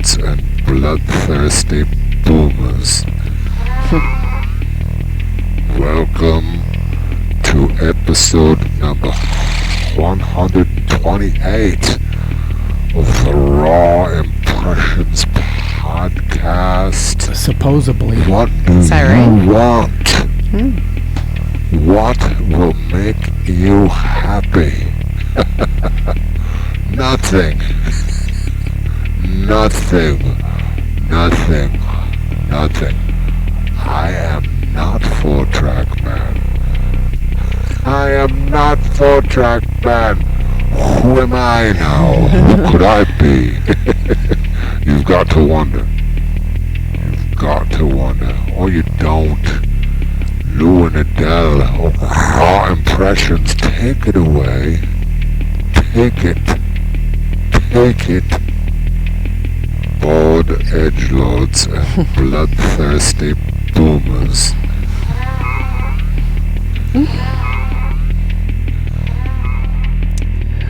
edgelords and bloodthirsty boomers. Welcome to episode number 128 of the Raw Impressions podcast. Supposedly. What do you want? What will make you happy? Nothing. Nothing. Nothing. Nothing. I am not 4-track man. I am not 4-track man. Who am I now? Who could I be? You've got to wonder. You've got to wonder. Or you don't. Lou and Adelle of Raw Impressions, take it away. Take it. Take it. Bored edgelords and bloodthirsty boomers.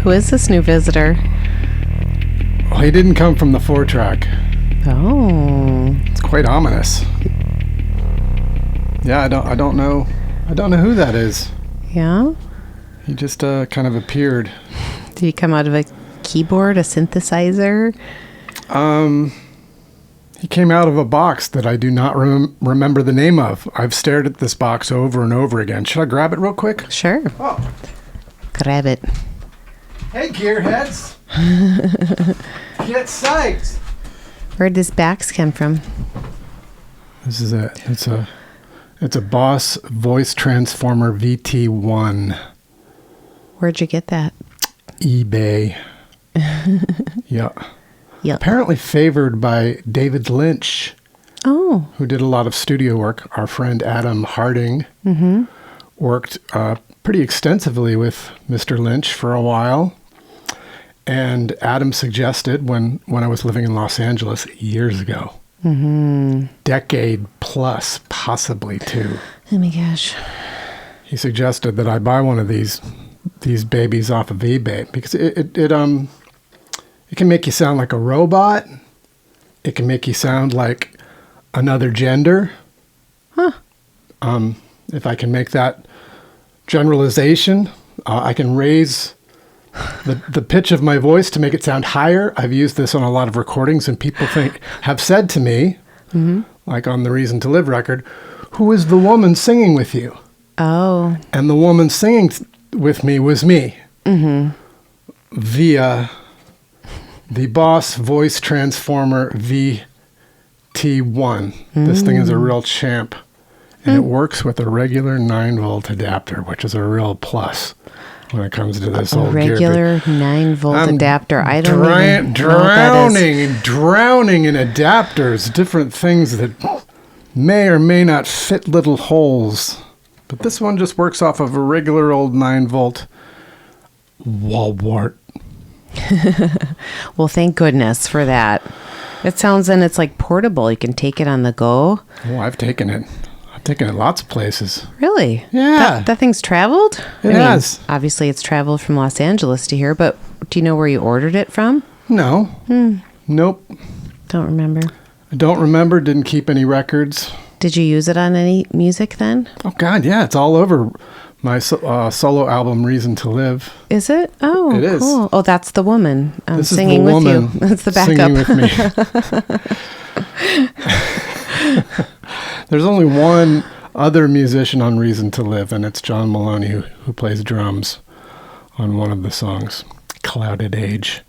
Who is this new visitor? Well, he didn't come from the 4-track. Oh. It's quite ominous. Yeah, I don't know who that is. Yeah? He just kind of appeared. Did he come out of a keyboard, a synthesizer? He came out of a box that I do not remember the name of. I've stared at this box over and over again. Should I grab it real quick? Sure. Oh. Grab it. Hey, gearheads. Get psyched. Where'd this box come from? This is it. It's a Boss Voice Transformer VT1. Where'd you get that? eBay. Yeah. Yep. Apparently favored by David Lynch. Oh. Who did a lot of studio work. Our friend Adam Harding worked pretty extensively with Mr. Lynch for a while. And Adam suggested when I was living in Los Angeles years ago, decade plus, possibly two. Oh my gosh. He suggested that I buy one of these babies off of eBay because it can make you sound like a robot. It can make you sound like another gender. Huh. If I can make that generalization, I can raise the pitch of my voice to make it sound higher. I've used this on a lot of recordings, and people have said to me, like on the Reason to Live record, who is the woman singing with you? Oh. And the woman singing with me was me. Via the Boss Voice Transformer VT1. This thing is a real champ. And it works with a regular 9-volt adapter, which is a real plus when it comes to this old regular 9-volt adapter. I don't even know what that drowning in adapters, different things that may or may not fit little holes. But this one just works off of a regular old 9-volt wall wart. Well, thank goodness for that. It sounds, and it's like portable. You can take it on the go. Oh, I've taken it lots of places. Really? Yeah. That thing's traveled? It has. Obviously, it's traveled from Los Angeles to here, but do you know where you ordered it from? No. Nope. Don't remember. I don't remember. Didn't keep any records. Did you use it on any music then? Oh, God, yeah. It's all over my solo album, Reason to Live. Is it? Oh, it is. Cool. Oh, that's the woman singing with you. That's the backup. Singing with me. There's only one other musician on Reason to Live, and it's John Maloney, who plays drums on one of the songs, Clouded Age.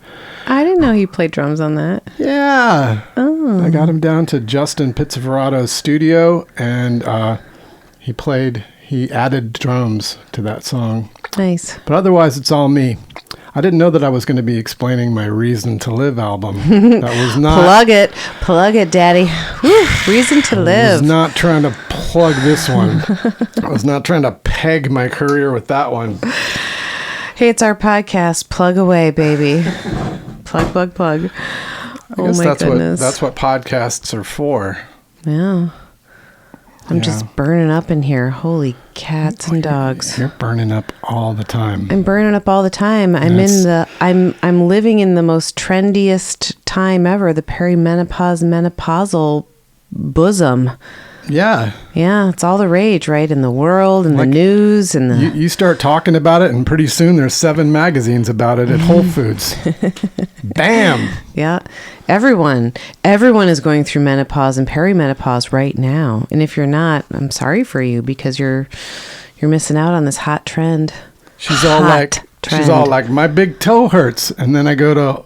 I didn't know he played drums on that. Yeah. Oh. I got him down to Justin Pizzaverado's studio, and he added drums to that song. Nice. But otherwise, it's all me. I didn't know that I was going to be explaining my Reason to Live album. That was not... Plug it, Daddy. Whew, Reason to Live. I was not trying to plug this one. I was not trying to peg my career with that one. Hey, it's our podcast. Plug away, baby. Plug. I guess my goodness. That's what podcasts are for. Yeah. I'm just burning up in here. Holy cats and dogs. You're burning up all the time. I'm burning up all the time. I'm living in the most trendiest time ever, the menopausal bosom. Yeah. Yeah, it's all the rage, right? In the world and the news and you start talking about it, and pretty soon there's 7 magazines about it at Whole Foods. Bam. Yeah. Everyone is going through menopause and perimenopause right now. And if you're not, I'm sorry for you, because you're missing out on this hot trend. She's all like, my big toe hurts, and then I go to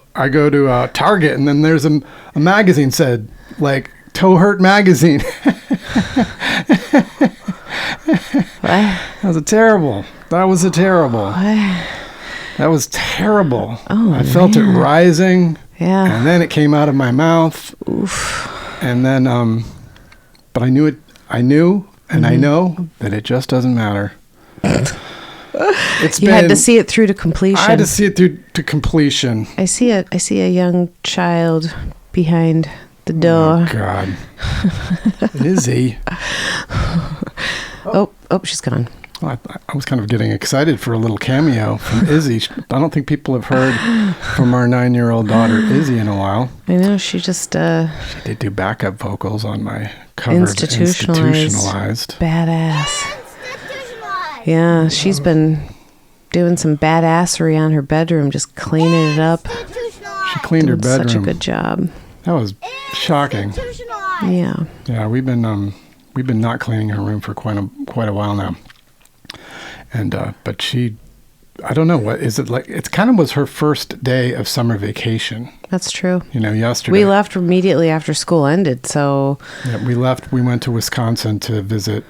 Target, and then there's a magazine said like Toe Hurt magazine. That was terrible. That was terrible. Oh, I felt it rising. Yeah. And then it came out of my mouth. Oof. And then, but I knew, and I know that it just doesn't matter. You had to see it through to completion. I had to see it through to completion. I see a young child behind the door. Oh, God. Izzy. Oh, she's gone. Well, I was kind of getting excited for a little cameo from Izzy. I don't think people have heard from our 9-year-old daughter, Izzy, in a while. I know, she just... She did do backup vocals on my cover of Institutionalized. Badass. Yeah, she's been doing some badassery on her bedroom, just cleaning it up. She cleaned her bedroom. Such a good job. That was shocking. Yeah. Yeah, we've been not cleaning her room for quite a while now. And but I don't know, what is it like? It kind of was her first day of summer vacation. That's true. Yesterday. We left immediately after school ended, so... Yeah, we left. We went to Wisconsin to visit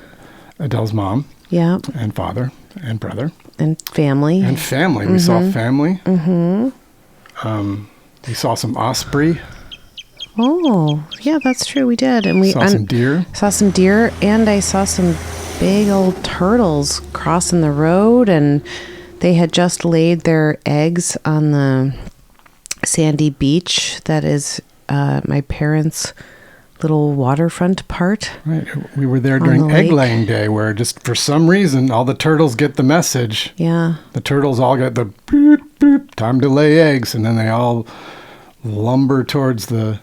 Adelle's mom. Yeah. And father and brother. And family. Mm-hmm. We saw family. Mm-hmm. We saw some osprey. Oh, yeah, that's true. We did. And we saw some deer. And I saw some big old turtles crossing the road, and they had just laid their eggs on the sandy beach that is my parents' little waterfront part. Right. We were there during egg laying day, where just for some reason all the turtles get the message. Yeah. The turtles all get the beep, beep, time to lay eggs, and then they all lumber towards the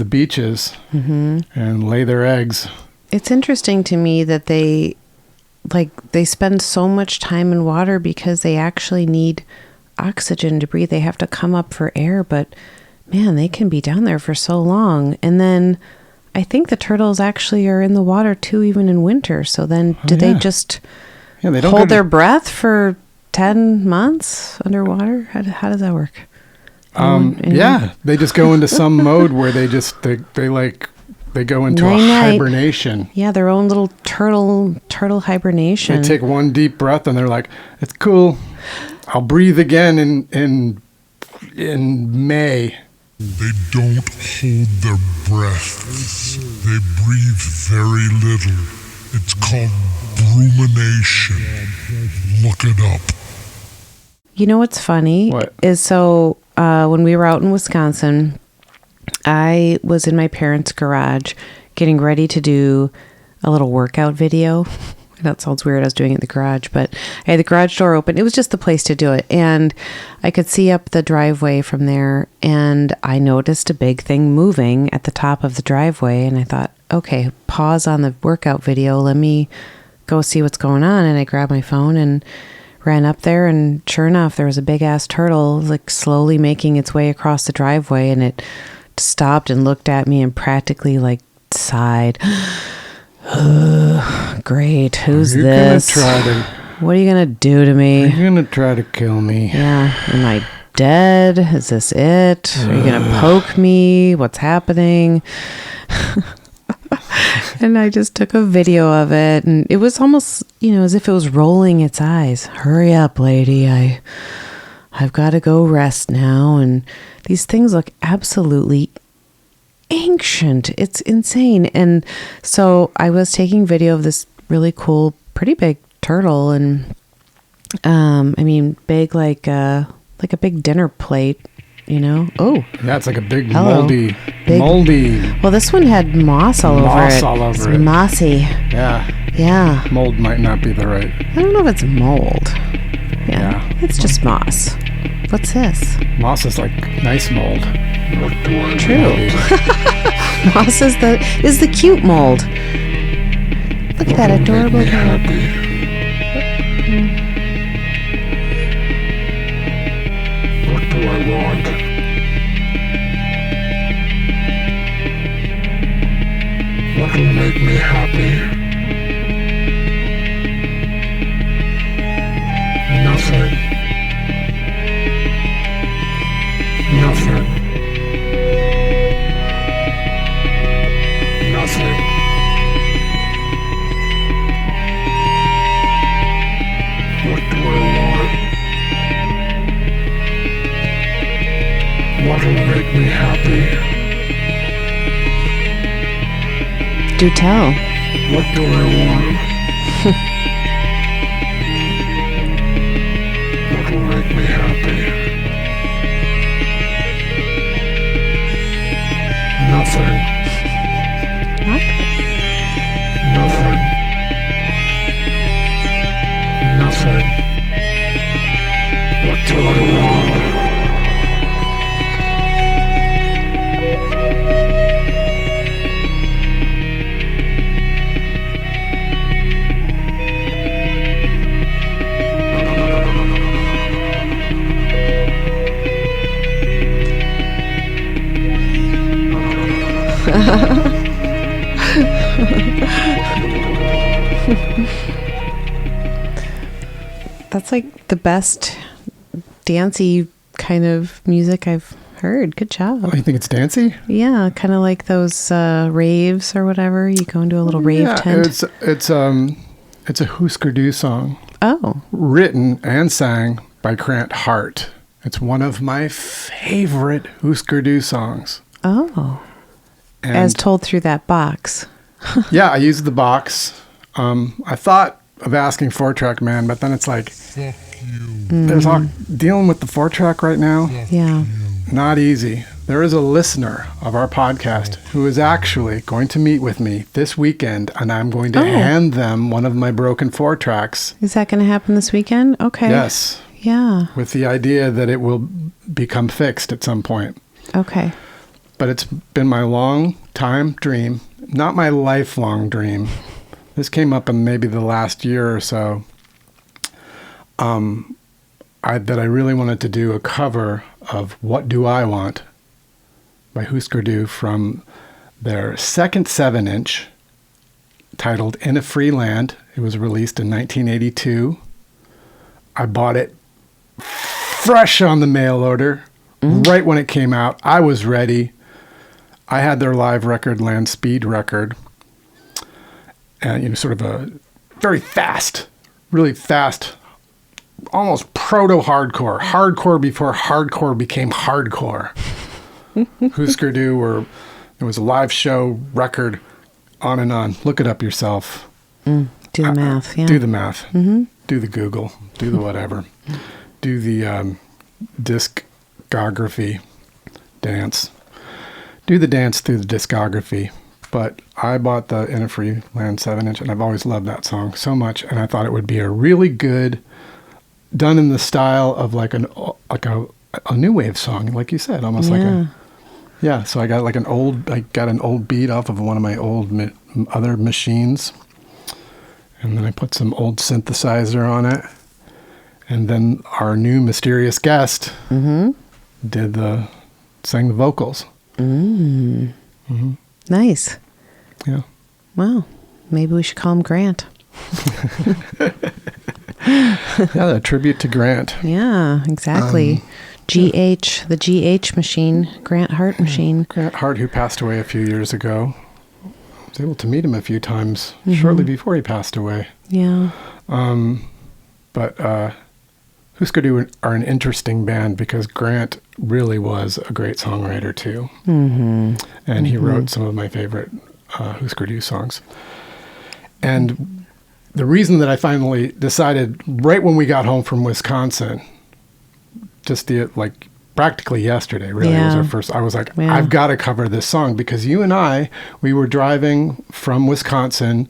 beaches and lay their eggs. It's interesting to me that they spend so much time in water because they actually need oxygen to breathe. They have to come up for air, but man, they can be down there for so long. And then I think the turtles actually are in the water too, even in winter. So then they just they don't hold their breath for 10 months underwater? How does that work? They just go into some mode where they go into a hibernation. Yeah, their own little turtle hibernation. They take one deep breath and they're like, "It's cool. I'll breathe again in May." They don't hold their breaths. They breathe very little. It's called rumination. Look it up. You know what's funny? What? Is when we were out in Wisconsin, I was in my parents' garage getting ready to do a little workout video. That sounds weird. I was doing it in the garage, but I had the garage door open. It was just the place to do it. And I could see up the driveway from there. And I noticed a big thing moving at the top of the driveway. And I thought, okay, pause on the workout video. Let me go see what's going on. And I grabbed my phone and ran up there. And sure enough, there was a big ass turtle like slowly making its way across the driveway. And it stopped and looked at me and practically like sighed. Great. Who's this? What are you going to do to me? Are you going to try to kill me? Yeah. Am I dead? Is this it? Are you going to poke me? What's happening? And I just took a video of it, and it was almost, as if it was rolling its eyes. Hurry up, lady. I've got to go rest now. And these things look absolutely ancient. It's insane. And so I was taking video of this really cool, pretty big turtle, and big like a big dinner plate you know? Oh, Yeah, it's like a big Hello. moldy. Big- well, this one had moss all over Moss it. all over It's it. mossy. Yeah. Yeah. Mold might not be the right. I don't know if it's mold. Yeah. It's just moss. What's this? Moss is like nice mold. True. Moss is the cute mold. Look at that adorable mold. What do I want? What will make me happy? Nothing. Nothing. Nothing. What do I want? What will make me happy? Do tell. What do I want? What will make me happy? Nothing. Nothing. Nothing. What do I want? That's like the best dancey kind of music I've heard. Good job. Oh, you think it's dancey? Yeah, kind of like those raves or whatever. You go into a little rave tent. It's a Husker Du song Oh, written and sang by Grant Hart. It's one of my favorite Husker Du songs. oh. And As told through that box. yeah, I used the box. I thought of asking 4-track man, but then it's like there's all dealing with the 4-track right now. Yeah. Not easy. There is a listener of our podcast who is actually going to meet with me this weekend, and I'm going to hand them one of my broken 4-tracks. Is that going to happen this weekend? Okay. Yes, Yeah. with the idea that it will become fixed at some point. Okay. But it's been my long time dream, not my lifelong dream. This came up in maybe the last year or so. That I really wanted to do a cover of What Do I Want by Husker Du from their second 7-inch titled In a Free Land. It was released in 1982. I bought it fresh on the mail order right when it came out. I was ready. I had their live record, Land Speed record, and sort of a very fast, really fast, almost hardcore before hardcore became hardcore. Husker Du, it was a live show record, on and on. Look it up yourself. Do the math. Yeah. Do the math. Mm-hmm. Do the Google. Do the whatever. Do the discography dance. Do the dance through the discography. But I bought the In a Free Land 7-inch, and I've always loved that song so much, and I thought it would be a really good, done in the style of like a new wave song, like you said, almost like so I got an old beat off of one of my old other machines, and then I put some old synthesizer on it, and then our new mysterious guest sang the vocals. Nice. Yeah. Wow. Maybe we should call him Grant. Yeah, a tribute to Grant. Yeah, exactly. GH, the GH machine, Grant Hart machine. Grant Hart, who passed away a few years ago. I was able to meet him a few times shortly before he passed away. Yeah. But Husker Du are an interesting band because Grant really was a great songwriter too. And he wrote some of my favorite Husker Du songs. And the reason that I finally decided right when we got home from Wisconsin, just practically yesterday, really. It was our first. I was like, I've got to cover this song because you and I, we were driving from Wisconsin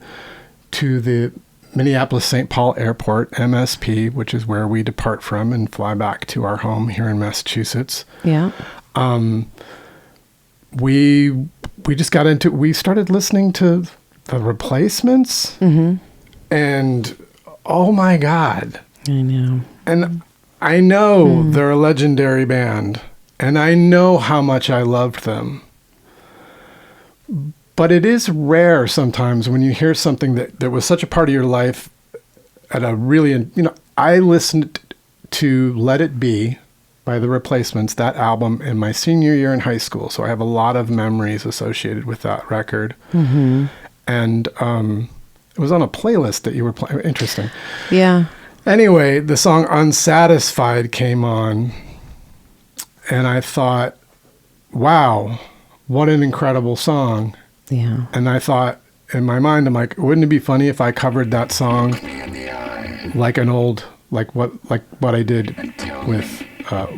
to the Minneapolis-St. Paul Airport, MSP, which is where we depart from and fly back to our home here in Massachusetts. Yeah. We just got into, we started listening to the Replacements, and oh my God. I know. And I know they're a legendary band, and I know how much I loved them. But it is rare sometimes when you hear something that was such a part of your life at a really, I listened to Let It Be by The Replacements, that album, in my senior year in high school. So I have a lot of memories associated with that record. And it was on a playlist that you were playing. Interesting. Yeah. Anyway, the song Unsatisfied came on, and I thought, wow, what an incredible song. Yeah. And I thought, in my mind, I'm like, wouldn't it be funny if I covered that song like an old, like what I did with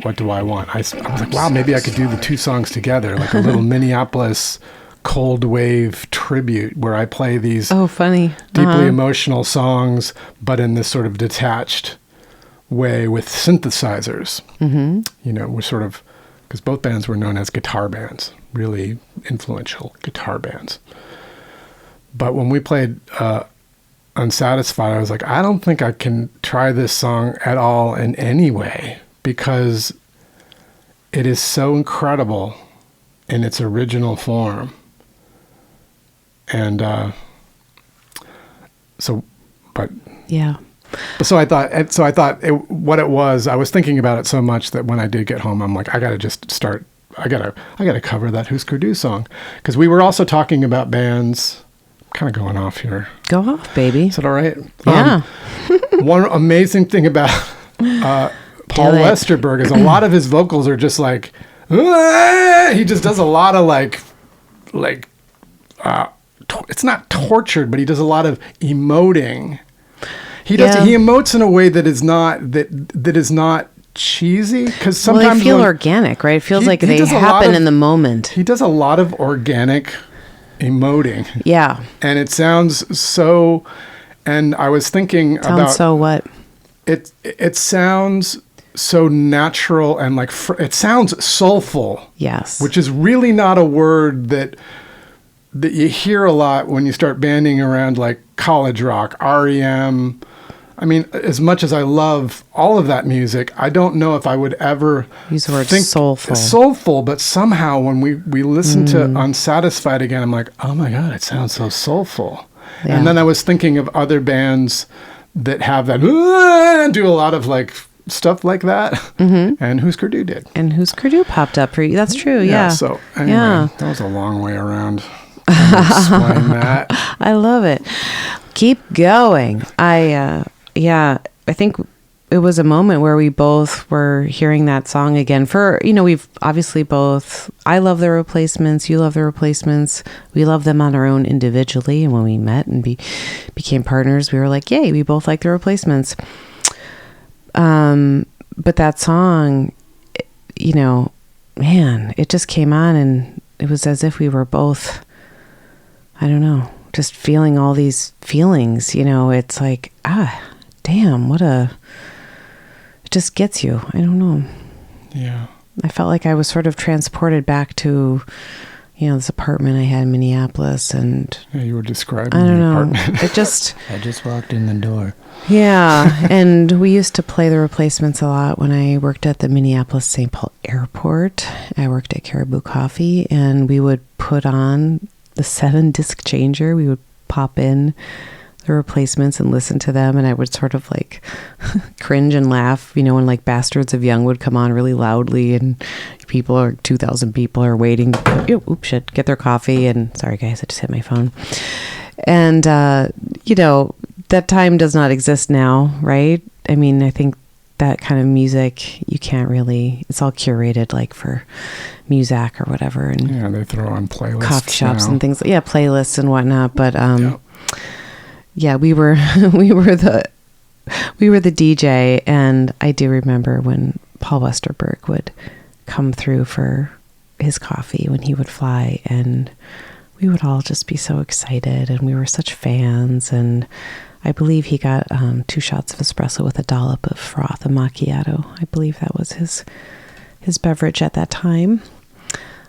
What Do I Want? I was like, wow, maybe I could do the two songs together, like a little Minneapolis cold wave tribute where I play these funny, deeply emotional songs, but in this sort of detached way with synthesizers. We're sort of, because both bands were known as guitar bands, really influential guitar bands. But when we played Unsatisfied, I was like, I don't think I can try this song at all in any way, because it is so incredible in its original form. And so I thought what it was, I was thinking about it so much that when I did get home, I'm like, I got to cover that Husker Du song. Because we were also talking about bands. I'm kind of going off here. Go off, baby. Is that all right? Yeah. One amazing thing about Paul Westerberg is a lot of his vocals are just like, he just does a lot of like it's not tortured, but he does a lot of emoting. He emotes in a way that is not cheesy, because sometimes they feel organic, right? It feels like they happen in the moment. He does a lot of organic emoting. Yeah. And it sounds so, and I was thinking about so what? It sounds so natural and like it sounds soulful. Yes. Which is really not a word that you hear a lot when you start banding around like college rock, REM. I mean, as much as I love all of that music, I don't know if I would ever use the word think soulful. Soulful, but somehow when we listen to Unsatisfied again, I'm like, oh my God, it sounds so soulful. Yeah. And then I was thinking of other bands that have that, and do a lot of like stuff like that. And Husker Du did. And Husker Du popped up for you. That's true. Yeah. So anyway, that was a long way around. Explain that. I love it. Keep going. I think it was a moment where we both were hearing that song again for, we've obviously both, I love the Replacements, you love the Replacements, we love them on our own individually. And when we met and became partners, we were like, yay, we both like the Replacements. But that song, man, it just came on and it was as if we were both, I don't know, just feeling all these feelings, it's like, damn, it just gets you. I don't know. Yeah. I felt like I was sort of transported back to, this apartment I had in Minneapolis, and you were describing I don't the know. apartment. It just I just walked in the door. Yeah, and we used to play the Replacements a lot when I worked at the Minneapolis-St. Paul Airport. I worked at Caribou Coffee, and we would put on the 7-disc changer. We would pop in the Replacements and listen to them, and I would sort of like cringe and laugh, when like Bastards of Young would come on really loudly, and 2,000 people are waiting, get their coffee, and sorry guys, I just hit my phone. And, that time does not exist now, right? I mean, I think that kind of music, you can't really, it's all curated like for Muzak or whatever. And yeah, they throw on playlists, coffee shops now. And things. Yeah, playlists and whatnot. But yeah, we were the DJ, and I do remember when Paul Westerberg would come through for his coffee when he would fly, and we would all just be so excited, and we were such fans. And I believe he got 2 shots of espresso with a dollop of froth, a macchiato. I believe that was his beverage at that time.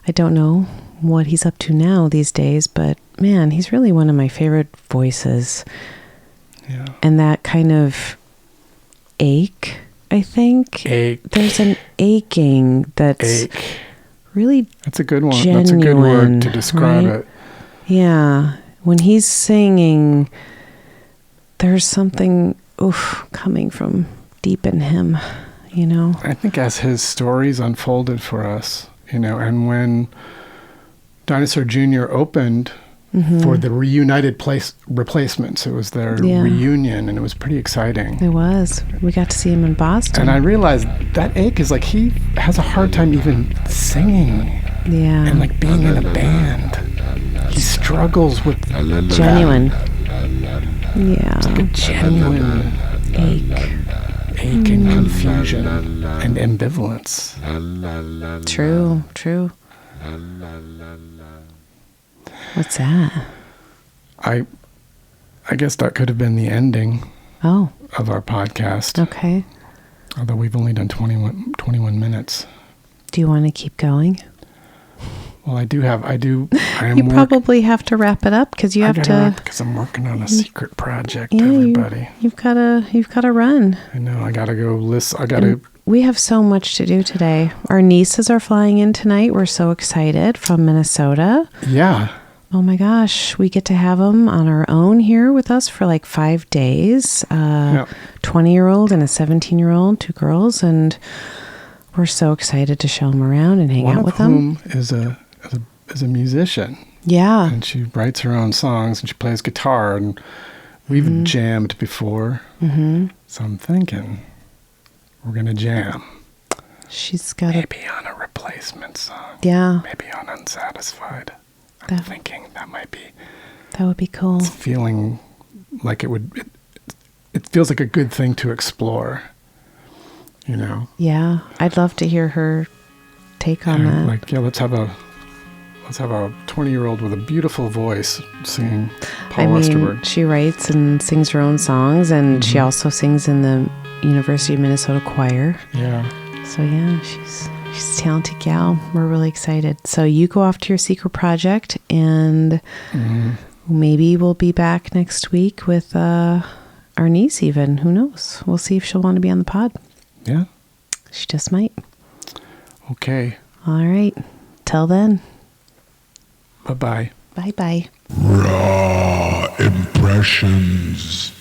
I don't know what he's up to now these days, but man, he's really one of my favorite voices. Yeah. And that kind of ache, I think. Ache. There's an aching that's really That's a good one. genuine, That's a good word to describe right? it. Yeah. When he's singing, there's something coming from deep in him, you know? I think as his stories unfolded for us, you know, and when Dinosaur Jr. opened for the reunited replacements, it was their reunion, and it was pretty exciting. It was. We got to see him in Boston. And I realized that ache is like he has a hard time even singing. Yeah. And like being in a band. He struggles with genuine. Yeah. It's like a genuine ache and confusion and ambivalence. True. What's that? I guess that could have been the ending of our podcast. Okay. Although we've only done 21 minutes. Do you want to keep going? Well, I am You probably have to wrap it up because you have to. Because I'm working on a secret project, yeah, everybody. You've got to run. I know. I got to go listen. We have so much to do today. Our nieces are flying in tonight. We're so excited from Minnesota. Yeah. Oh my gosh. We get to have them on our own here with us for like 5 days. 20-year-old and a 17-year-old, 2 girls. And we're so excited to show them around and hang out with them. One of whom is a musician. Yeah. And she writes her own songs and she plays guitar. And we've jammed before. Mm-hmm. So I'm thinking we're going to jam. She's got maybe on a replacement song. Yeah. Maybe on Unsatisfied. I'm thinking that might be. That would be cool. It's feeling like it feels like a good thing to explore. You know? Yeah. I'd love to hear her take on that. Like, let's have a 20-year-old with a beautiful voice singing Paul Westerberg. She writes and sings her own songs, and she also sings in the University of Minnesota choir. Yeah. So yeah, she's a talented gal. We're really excited. So you go off to your secret project, and maybe we'll be back next week with our niece even. Who knows? We'll see if she'll want to be on the pod. Yeah. She just might. Okay. All right. Till then. Bye-bye. Bye-bye. Raw impressions.